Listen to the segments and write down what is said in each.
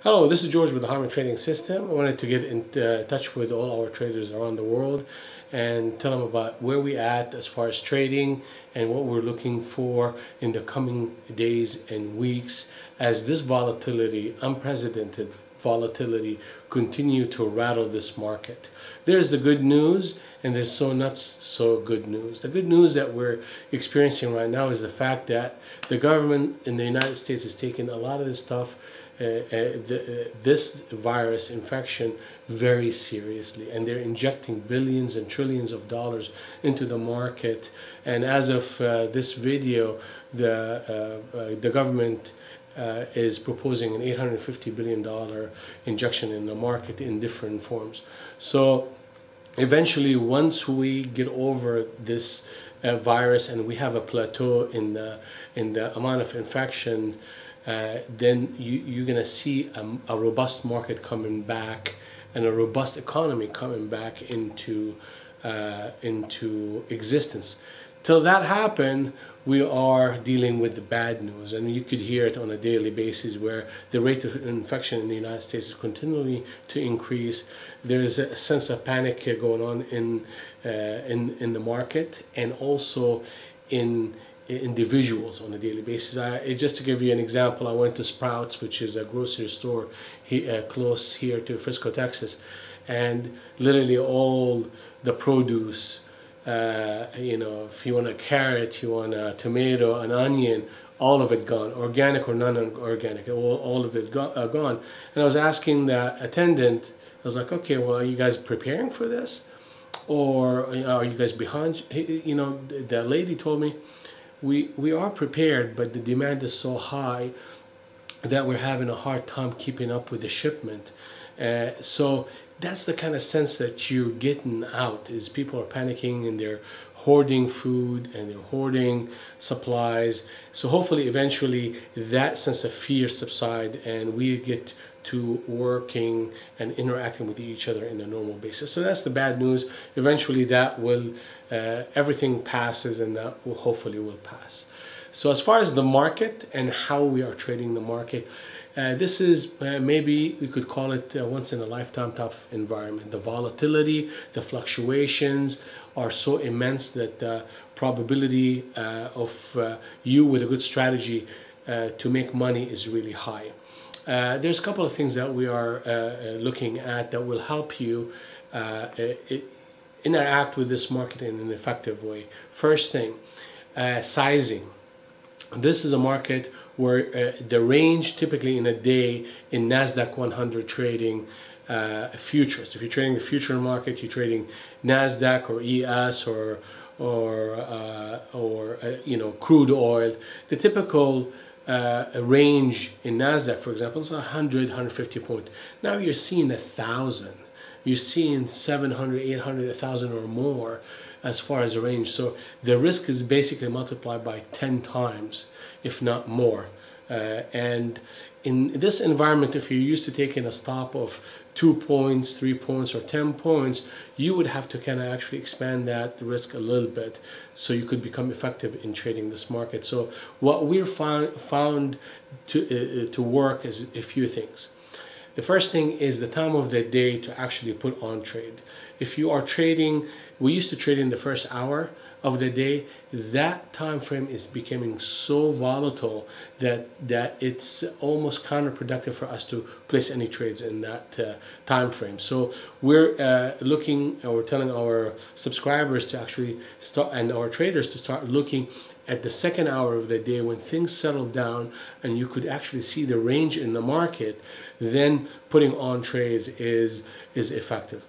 Hello, this is George with the Harmon Trading System. I wanted to get in touch with all our traders around the world and tell them about where we at as far as trading and what we're looking for in the coming days and weeks as this volatility, unprecedented volatility, continue to rattle this market. There's the good news and there's so not so good news. The good news that we're experiencing right now is the fact that the government in the United States is taking a lot of this stuff, this virus infection, very seriously, and they're injecting billions and trillions of dollars into the market. And as of this video, the government is proposing an $850 billion injection in the market in different forms. So eventually, once we get over this virus and we have a plateau in the amount of infection, then you're going to see a robust market coming back and a robust economy coming back into existence. Till that happen, we are dealing with the bad news, and you could hear it on a daily basis where the rate of infection in the United States is continually to increase. There's a sense of panic going on in the market and also in individuals on a daily basis. Just to give you an example, I went to Sprouts, which is a grocery store close here to Frisco, Texas, and literally all the produce, if you want a carrot, you want a tomato, an onion, all of it gone, organic or non-organic, all of it gone. And I was asking the attendant, I was like, okay, well, are you guys preparing for this? Or are you guys behind? The lady told me, we are prepared, but the demand is so high that we're having a hard time keeping up with the shipment. So that's the kind of sense that you're getting out, is people are panicking and they're hoarding food and they're hoarding supplies. So hopefully eventually that sense of fear subside and we get to working and interacting with each other in a normal basis. So that's the bad news. Eventually that will, everything passes, and that will hopefully will pass. So as far as the market and how we are trading the market, this is maybe we could call it once in a lifetime type of environment. The volatility, the fluctuations are so immense that the probability of you with a good strategy to make money is really high. There's a couple of things that we are looking at that will help you interact with this market in an effective way. First thing, sizing. This is a market where the range typically in a day in NASDAQ 100 trading futures. If you're trading the future market, you're trading NASDAQ or ES or crude oil. The typical range in NASDAQ, for example, is 100, 150 points. Now you're seeing 1,000. You're seeing 700, 800, 1,000 or more as far as the range. So the risk is basically multiplied by 10 times, if not more. And in this environment, if you're used to taking a stop of 2 points, 3 points, or 10 points, you would have to kind of actually expand that risk a little bit so you could become effective in trading this market. So what we've found to work is a few things. The first thing is the time of the day to actually put on trade. If you are trading, we used to trade in the first hour of the day. That time frame is becoming so volatile that it's almost counterproductive for us to place any trades in that time frame. So we're looking, or we're telling our subscribers to actually start, and our traders to start looking at the second hour of the day when things settle down and you could actually see the range in the market. Then putting on trades is effective.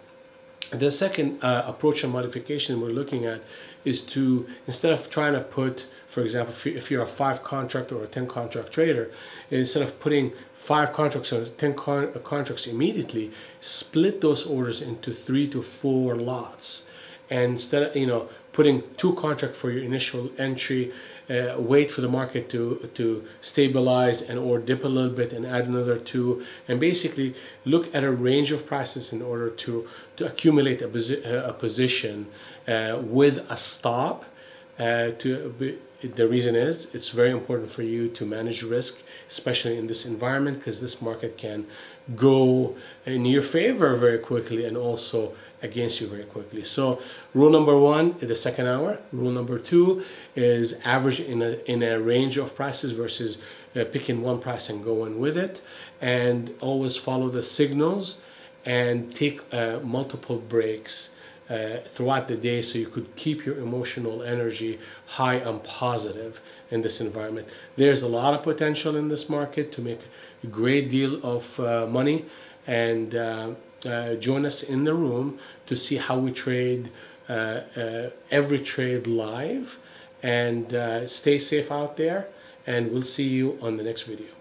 The second approach and modification we're looking at is to, instead of trying to put, for example, if you're a 5 contract or a 10 contract trader, instead of putting 5 contracts or 10 contracts immediately, split those orders into 3 to 4 lots. And instead of, putting 2 contracts for your initial entry, wait for the market to stabilize and or dip a little bit and add another 2, and basically look at a range of prices in order to accumulate a position with a stop The reason is it's very important for you to manage risk, especially in this environment, because this market can go in your favor very quickly and also against you very quickly. So rule number one is the second hour. Rule number two is average in a range of prices versus picking one price and going with it, and always follow the signals and take multiple breaks throughout the day, so you could keep your emotional energy high and positive in this environment. There's a lot of potential in this market to make a great deal of money, and join us in the room to see how we trade every trade live, and stay safe out there, and we'll see you on the next video.